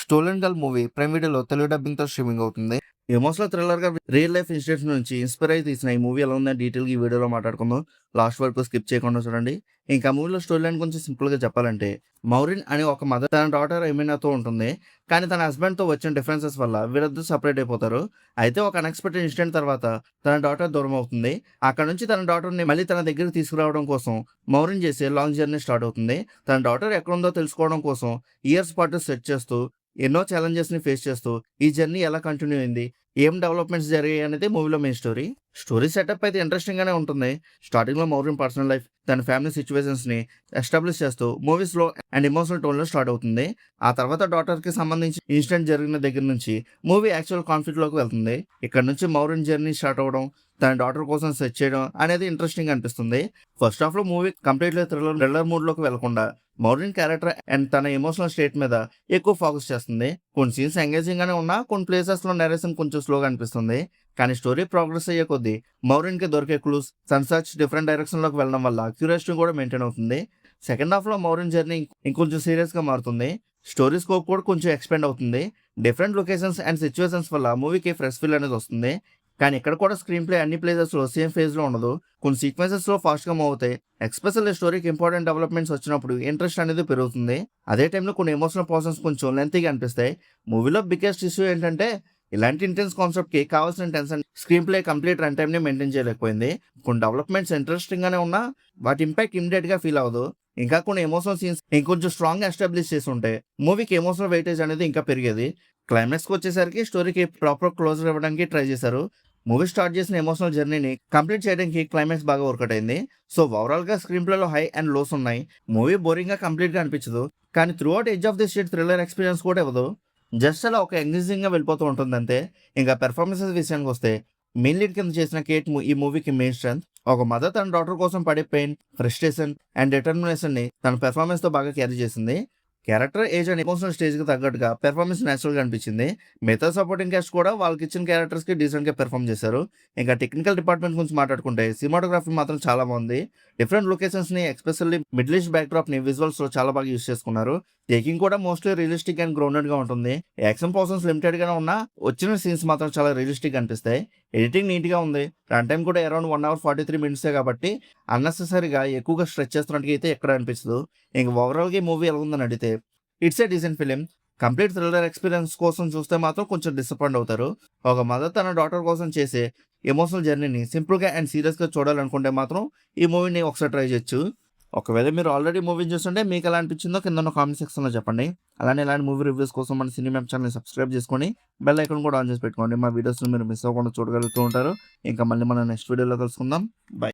Stolen girl movie prime వీడియోలో Telugu డబ్బింగ్తో streaming అవుతుంది. Emotional thriller గా రియల్ లైఫ్ ఇన్సిడెంట్స్ నుంచి ఇన్స్పైర్ అయి తీసిన ఈ మూవీ ఎలా ఉందని డీటెయిల్ గా ఈ వీడియోలో మాట్లాడుకుందాం. లాస్ట్ వరకు స్కిప్ చేయకుండా చూడండి. ఇంకా మూవీలో స్టోరీ లైన్ గురించి సింపుల్ గా చెప్పాలంటే, మౌరిన్ అనే ఒక మదర్ తన డాటర్ ఎమినాతో ఉంటుంది. కానీ తన హస్బెండ్ తో వచ్చిన డిఫరెన్సెస్ వల్ల వీరిద్దరు సపరేట్ అయిపోతారు. అయితే ఒక అన్ఎక్స్పెక్టెడ్ ఇన్సిడెంట్ తర్వాత తన డాటర్ దూరం అవుతుంది. అక్కడ నుంచి తన డాటర్ ని మళ్ళీ తన దగ్గరికి తీసుకురావడం కోసం మౌరిన్ చేసే లాంగ్ జర్నీ స్టార్ట్ అవుతుంది. తన డాటర్ ఎక్కడుందో తెలుసుకోవడం కోసం ఇయర్స్ పాటు సెర్చ్ చేస్తూ ఎన్నో ఛాలెంజెస్ ని ఫేస్ చేస్తూ ఈ జర్నీ ఎలా కంటిన్యూ అయింది, ఏం డెవలప్మెంట్స్ జరిగాయి అనేది మూవీలో మెయిన్ స్టోరీ సెటప్ అయితే ఇంట్రెస్టింగ్ గానే ఉంటుంది. స్టార్టింగ్ లో మౌరిన్ పర్సనల్ లైఫ్, తన ఫ్యామిలీ సిచ్యువేషన్స్ ని ఎస్టాబ్లిష్ చేస్తూ movie slow and emotional tone లో స్టార్ట్ అవుతుంది. ఆ తర్వాత డాటర్ కి సంబంధించి ఇన్సిడెంట్ జరిగిన దగ్గర నుంచి మూవీ యాక్చువల్ కాన్ఫ్లిక్ట్ లోకి వెళ్తుంది. ఇక్కడ నుంచి మౌరిన్ జర్నీ స్టార్ట్ అవడం, తన డాటర్ కోసం సెర్చ్ చేయడం అనేది ఇంట్రెస్టింగ్ అనిపిస్తుంది. ఫస్ట్ హాఫ్ లో మూవీ కంప్లీట్లీ థ్రిల్లర్ మూడ్ లోకి వెళ్లకుండా మౌరిన్ క్యారెక్టర్ అండ్ తన ఎమోషనల్ స్టేట్ మీద ఎక్కువ ఫోకస్ చేస్తుంది. కొన్ని సీన్స్ ఎంగేజింగ్ గానే ఉన్నా కొన్ని ప్లేసెస్ లో నరేషన్ కొంచెం స్లోగా అనిపిస్తుంది. కానీ స్టోరీ ప్రోగ్రెస్ అయ్యే కొద్దీ మౌరిన్ కి దొరికే క్లూస్, సన్ సర్చ్ డిఫరెంట్ డైరెక్షన్ లోకి వెళ్ళడం వల్ల క్యూరియాసిటీ కూడా మెయింటైన్ అవుతుంది. సెకండ్ హాఫ్ లో మౌరిన్ జర్నీ ఇంకొంచెం సీరియస్ గా మారుతుంది. స్టోరీ స్కోప్ కూడా కొంచెం ఎక్స్పెండ్ అవుతుంది. డిఫరెంట్ లొకేషన్స్ అండ్ సిచ్యువేషన్స్ వల్ల మూవీకి ఫ్రెష్ ఫీల్ అనేది వస్తుంది. కానీ ఇక్కడ కూడా స్క్రీన్ ప్లే అన్ని ప్లేసెస్ లో సేమ్ ఫేజ్ లో ఉండదు. కొన్ని సీక్వెన్సెస్ లో ఫాస్ట్ గా మూవ్ అవుతాయి. ఎక్స్పెషల్లీ స్టోరీకి ఇంపార్టెంట్ డెవలప్మెంట్స్ వచ్చినప్పుడు ఇంట్రెస్ట్ అనేది పెరుగుతుంది. అదే టైంలో కొన్ని ఎమోషనల్ పర్సన్స్ కొంచెం లెంతీగా అనిపిస్తాయి. మూవీలో బిగ్గెస్ట్ ఇష్యూ ఏంటంటే, ఇలాంటి ఇంటెన్స్ కాన్సెప్ట్ కి కావాల్సిన tension screen play complete run time ని మెయింటైన్ చేయలేకపోయింది. కొన్ని డెవలప్మెంట్స్ ఇంట్రెస్టింగ్ గానే ఉన్నా వాటి ఇంపాక్ట్ ఇమిడియట్ గా ఫీల్ అవ్వదు. ఇంకా కొన్ని ఎమోషనల్ సీన్స్ ఇంకొంచెం స్ట్రాంగ్ గా ఎస్టాబ్లిష్ చేసి ఉంటే మూవీకి ఎమోషనల్ వెయిటేజ్ అనేది ఇంకా పెరిగేది. క్లైమాక్స్ కి వచ్చేసరికి స్టోరీకి ప్రాపర్ క్లోజర్ ఇవ్వడానికి ట్రై చేశారు. మూవీ స్టార్ట్ చేసిన ఎమోషనల్ జర్నీని కంప్లీట్ చేయడానికి క్లైమాక్స్ బాగా వర్కౌట్ అయింది. సో ఓవరాల్ గా స్క్రీన్ ప్లేలో హై అండ్ లోస్ ఉన్నాయి. మూవీ బోరింగ్ గా కంప్లీట్ గా అనిపించదు. కానీ through out edge of the street thriller experience కూడా ఇవ్వదు. జస్ట్ అలా ఒక ఎంగేజింగ్ గా వెళ్ళిపోతూ ఉంటుంది అంతే. ఇంకా పెర్ఫార్మెన్సెస్ విషయానికి వస్తే, మెయిన్ లీడ్ కింద చేసిన కేట్ ఈ మూవీకి మెయిన్ స్ట్రెంత్. ఒక మదర్ తన డాటర్ కోసం పడే పెయిన్, ఫ్రస్ట్రేషన్ అండ్ డిటర్మినేషన్ ని తన పెర్ఫార్మెన్స్ తో బాగా క్యారీ చేసింది. Character age and emotional stage కి తగ్గట్టుగా పెర్ఫార్మెన్స్ నేచురల్ గా అనిపించింది. మిగతా సపోర్టింగ్ క్యాస్ట్ కూడా వాళ్ళకి ఇచ్చిన క్యారెక్టర్స్ కి డీసెంట్ గా పెర్ఫార్మ్ చేశారు. ఇంకా టెక్నికల్ డిపార్ట్మెంట్ గురించి మాట్లాడుకుంటే, సినిమాటోగ్రఫీ మాత్రం చాలా బాగుంది. డిఫరెంట్ లొకేషన్స్ ని, especially middle east back drop ని విజువల్స్ లో చాలా బాగా యూస్ చేసుకున్నారు. టేకింగ్ కూడా మోస్ట్లీ రియలిస్టిక్ అండ్ గ్రౌండెడ్ గా ఉంటుంది. యాక్షన్ పర్సన్స్ లిమిటెడ్ గానే ఉన్నా వచ్చిన సీన్స్ మాత్రం చాలా రియలిస్టిక్ అనిపిస్తాయి. ఎడిటింగ్ నీట్ గా ఉంది. రన్ టైం కూడా అరౌండ్ 1 hour 43 minutes కాబట్టి అన్నెసెసరీగా ఎక్కువగా స్ట్రెచ్ చేస్తున్నట్టు అయితే ఎక్కడ అనిపించదు. ఇంకా ఓవరాల్ గా మూవీ ఎలా ఉందని అడిగితే, it's a decent film. Complete thriller experience కోసం చూస్తే మాత్రం కొంచెం డిసప్పాయింట్ అవుతారు. ఒక మదర్ తన డాటర్ కోసం చేసే ఎమోషనల్ జర్నీని సింపుల్ గా అండ్ సీరియస్ గా చూడాలనుకుంటే మాత్రం ఈ మూవీని ఒకసారి ట్రై చేయొచ్చు. ఒకవేళ మీరు ఆల్రెడీ మూవీ చూస్తుంటే మీకు ఎలా అనిపించిందో కింద కామెంట్ సెక్షన్ లో చెప్పండి. అలానే ఇలాంటి మూవీ రివ్యూస్ కోసం మన సినిమా ఛానల్ సబ్స్క్రైబ్ చేసుకొని బెల్ ఐకాన్ కూడా ఆన్ చేసి పెట్టుకోండి. మా వీడియోస్ మీరు మిస్ అవ్వకుండా చూడగలుగుతూ ఉంటారు. ఇంకా మళ్ళీ మనం నెక్స్ట్ వీడియోలో కలుసుకుందాం. బై.